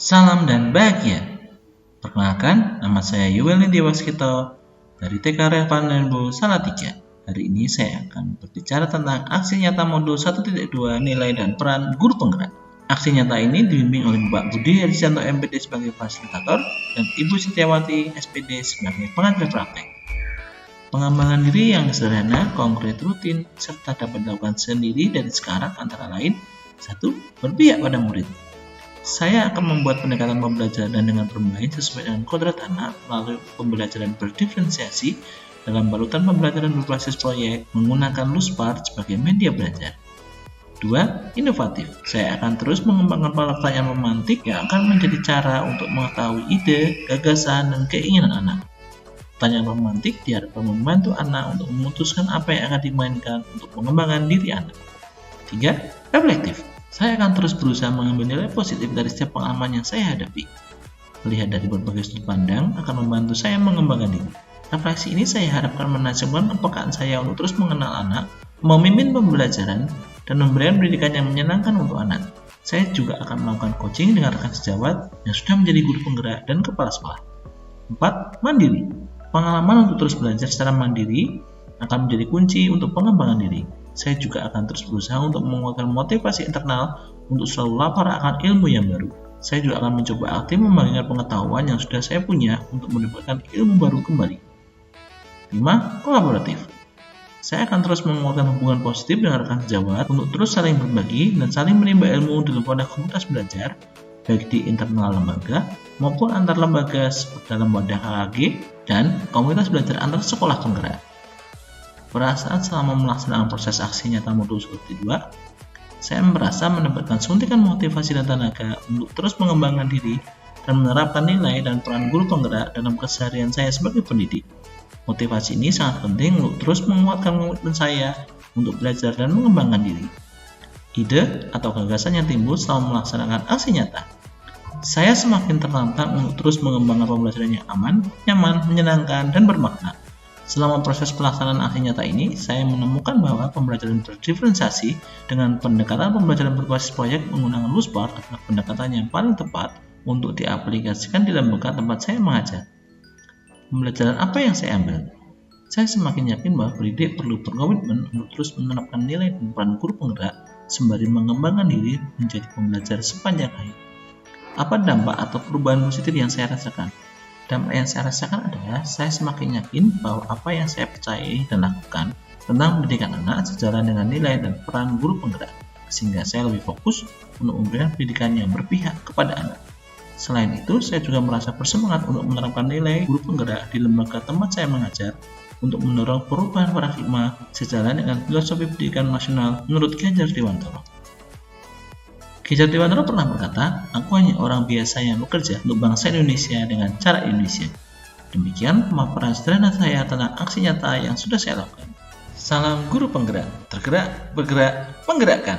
Salam dan bahagia. Perkenalkan, nama saya Yuwel Nindyawaskito dari TK Relevan Rainbow Salatiga. Hari ini saya akan berbicara tentang aksi nyata modul 1.2 nilai dan peran guru penggerak. Aksi nyata ini dibimbing oleh Bapak Budi Herisanto MPD sebagai fasilitator dan Ibu Setiawati SPD sebagai pengajar praktek. Pengembangan diri yang sederhana, konkret, rutin, serta dapat dilakukan sendiri dari sekarang antara lain 1. Berpihak pada murid. Saya akan membuat pendekatan pembelajaran dengan bermain sesuai dengan kodrat anak melalui pembelajaran berdiferensiasi dalam balutan pembelajaran berbasis proyek menggunakan Luspart sebagai media belajar. 2. Inovatif. Saya akan terus mengembangkan pola pertanyaan memantik yang akan menjadi cara untuk mengetahui ide, gagasan, dan keinginan anak. Pertanyaan memantik diharapkan membantu anak untuk memutuskan apa yang akan dimainkan untuk mengembangkan diri anak. 3. Reflektif. Saya akan terus berusaha mengambil nilai positif dari setiap pengalaman yang saya hadapi. Melihat dari berbagai sudut pandang akan membantu saya mengembangkan diri. Refleksi ini saya harapkan menajamkan kepekaan saya untuk terus mengenal anak, memimpin pembelajaran, dan memberikan pendidikan yang menyenangkan untuk anak. Saya juga akan melakukan coaching dengan rekan sejawat yang sudah menjadi guru penggerak dan kepala sekolah. 4. Mandiri. Pengalaman untuk terus belajar secara mandiri akan menjadi kunci untuk pengembangan diri. Saya juga akan terus berusaha untuk menguatkan motivasi internal untuk selalu lapar akan ilmu yang baru. Saya juga akan mencoba aktif membagikan pengetahuan yang sudah saya punya untuk mendapatkan ilmu baru kembali. 5. Kolaboratif. Saya akan terus menguatkan hubungan positif dengan rekan sejawat untuk terus saling berbagi dan saling menimba ilmu dalam wadah komunitas belajar, baik di internal lembaga maupun antar lembaga seperti dalam wadah KKG dan komunitas belajar antar sekolah penggerak. Pada saat selama melaksanakan proses aksi nyata modul 1.2, saya merasa mendapatkan suntikan motivasi dan tenaga untuk terus mengembangkan diri dan menerapkan nilai dan peran guru penggerak dalam keseharian saya sebagai pendidik. Motivasi ini sangat penting untuk terus menguatkan komitmen saya untuk belajar dan mengembangkan diri. Ide atau gagasan yang timbul selama melaksanakan aksi nyata. Saya semakin tertantang untuk terus mengembangkan pembelajaran yang aman, nyaman, menyenangkan, dan bermakna. Selama proses pelaksanaan aksi nyata ini, saya menemukan bahwa pembelajaran berdiferensiasi dengan pendekatan pembelajaran berbasis proyek menggunakan Luspart adalah pendekatan yang paling tepat untuk diaplikasikan di lembaga tempat saya mengajar. Pembelajaran apa yang saya ambil? Saya semakin yakin bahwa pendidik perlu berkomitmen untuk terus menerapkan nilai dan peran guru penggerak sembari mengembangkan diri menjadi pembelajar sepanjang hayat. Apa dampak atau perubahan positif yang saya rasakan? Dampak yang saya rasakan adalah saya semakin yakin bahwa apa yang saya percayai dan lakukan tentang pendidikan anak sejalan dengan nilai dan peran guru penggerak, sehingga saya lebih fokus untuk memberikan pendidikan yang berpihak kepada anak. Selain itu, saya juga merasa bersemangat untuk menerapkan nilai guru penggerak di lembaga tempat saya mengajar untuk mendorong perubahan paradigma sejalan dengan filosofi pendidikan nasional menurut Ki Hajar Dewantara. Ki Hajar Dewantara pernah berkata, "Aku hanya orang biasa yang bekerja untuk bangsa Indonesia dengan cara Indonesia." Demikian pemaparan sederhana saya tentang aksi nyata yang sudah saya lakukan. Salam guru penggerak, tergerak, bergerak, menggerakkan.